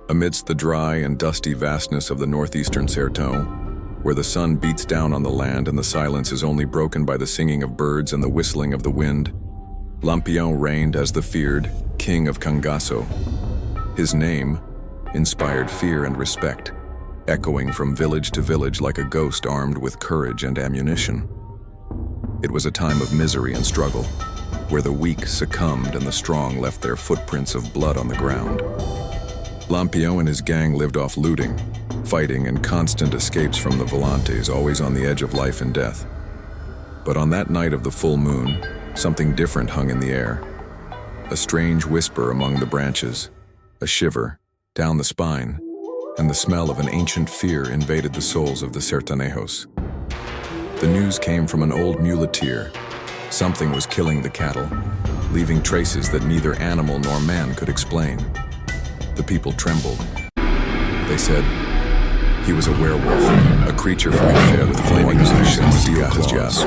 Amidst the dry and dusty vastness of the Northeastern Sertão, where the sun beats down on the land and the silence is only broken by the singing of birds and the whistling of the wind, Lampião reigned as the feared King of Cangaço. His name inspired fear and respect, echoing from village to village like a ghost armed with courage and ammunition. It was a time of misery and struggle, where the weak succumbed and the strong left their footprints of blood on the ground. Lampião and his gang lived off looting, fighting, and constant escapes from the volantes, always on the edge of life and death. But on that night of the full moon, something different hung in the air. A strange whisper among the branches, a shiver down the spine, and the smell of an ancient fear invaded the souls of the Sertanejos. The news came from an old muleteer. Something was killing the cattle, leaving traces that neither animal nor man could explain. The people trembled. They said he was a werewolf, a creature from hell with flaming eyes and steel claws.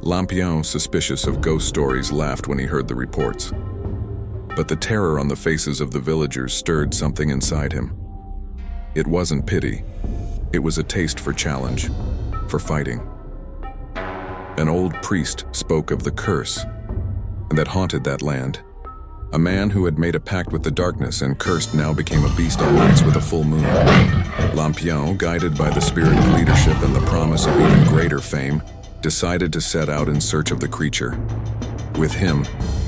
Lampião, suspicious of ghost stories, laughed when he heard the reports. But the terror on the faces of the villagers stirred something inside him. It wasn't pity. It was a taste for challenge, for fighting. An old priest spoke of the curse that haunted that land. A man who had made a pact with the darkness and cursed now became a beast on nights with a full moon. Lampião, guided by the spirit of leadership and the promise of even greater fame, decided to set out in search of the creature. With him,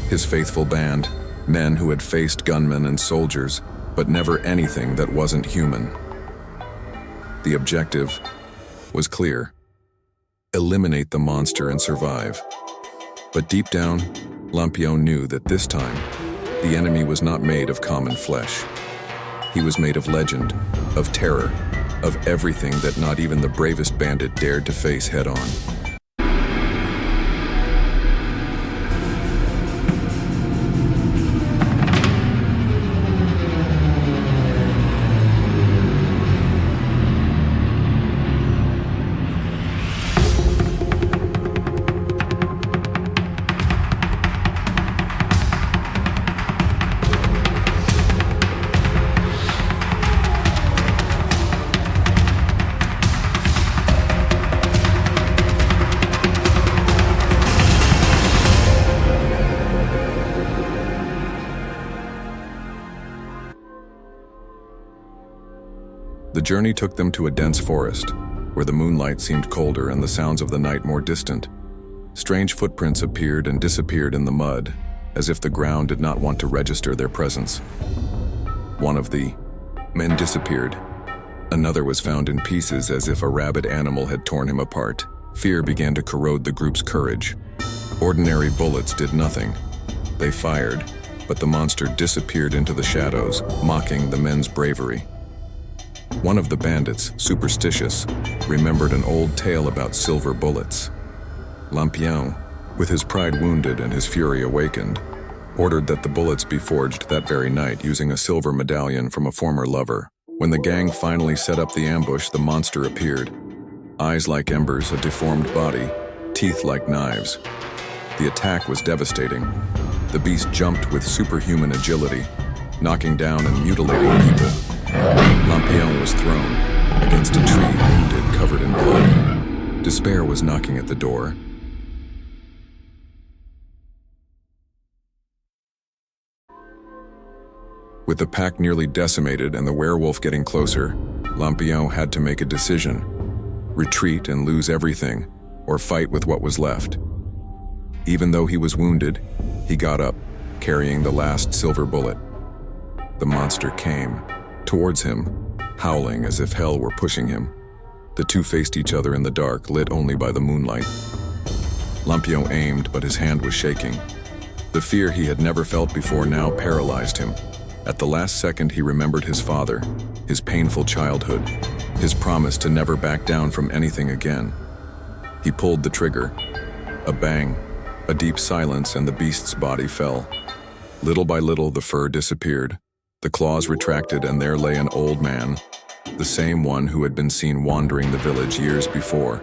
his faithful band, men who had faced gunmen and soldiers, but never anything that wasn't human. The objective was clear: eliminate the monster and survive. But deep down, Lampião knew that this time, the enemy was not made of common flesh. He was made of legend, of terror, of everything that not even the bravest bandit dared to face head-on. The journey took them to a dense forest, where the moonlight seemed colder and the sounds of the night more distant. Strange footprints appeared and disappeared in the mud, as if the ground did not want to register their presence. One of the men disappeared. Another was found in pieces as if a rabid animal had torn him apart. Fear began to corrode the group's courage. Ordinary bullets did nothing. They fired, but the monster disappeared into the shadows, mocking the men's bravery. One of the bandits, superstitious, remembered an old tale about silver bullets. Lampião, with his pride wounded and his fury awakened, ordered that the bullets be forged that very night using a silver medallion from a former lover. When the gang finally set up the ambush, the monster appeared. Eyes like embers, a deformed body, teeth like knives. The attack was devastating. The beast jumped with superhuman agility, knocking down and mutilating people. Lampião was thrown against a tree, wounded, covered in blood. Despair was knocking at the door. With the pack nearly decimated and the werewolf getting closer, Lampião had to make a decision: retreat and lose everything, or fight with what was left. Even though he was wounded, he got up, carrying the last silver bullet. The monster came towards him, howling as if hell were pushing him. The two faced each other in the dark, lit only by the moonlight. Lampião aimed, but his hand was shaking. The fear he had never felt before now paralyzed him. At the last second, he remembered his father, his painful childhood, his promise to never back down from anything again. He pulled the trigger. A bang, a deep silence, and the beast's body fell. Little by little, the fur disappeared. The claws retracted, and there lay an old man, the same one who had been seen wandering the village years before.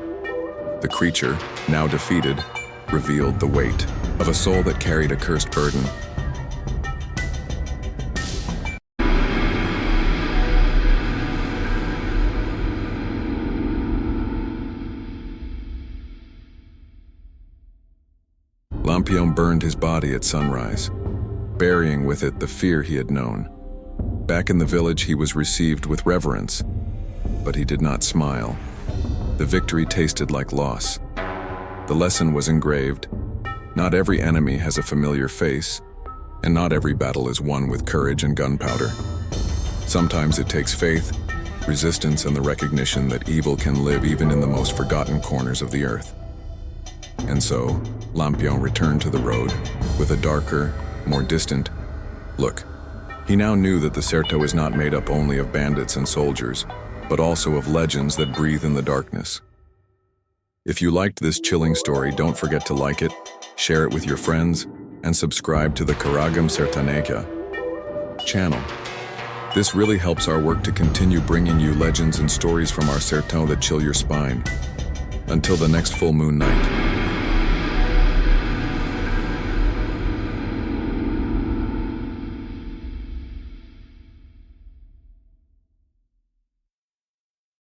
The creature, now defeated, revealed the weight of a soul that carried a cursed burden. Lampião burned his body at sunrise, burying with it the fear he had known. Back in the village, he was received with reverence, but he did not smile. The victory tasted like loss. The lesson was engraved. Not every enemy has a familiar face, and not every battle is won with courage and gunpowder. Sometimes it takes faith, resistance, and the recognition that evil can live even in the most forgotten corners of the earth. And so, Lampião returned to the road with a darker, more distant look. He now knew that the Sertão is not made up only of bandits and soldiers, but also of legends that breathe in the darkness. If you liked this chilling story, don't forget to like it, share it with your friends, and subscribe to the Karagam Sertaneja channel. This really helps our work to continue bringing you legends and stories from our Sertão that chill your spine. Until the next full moon night.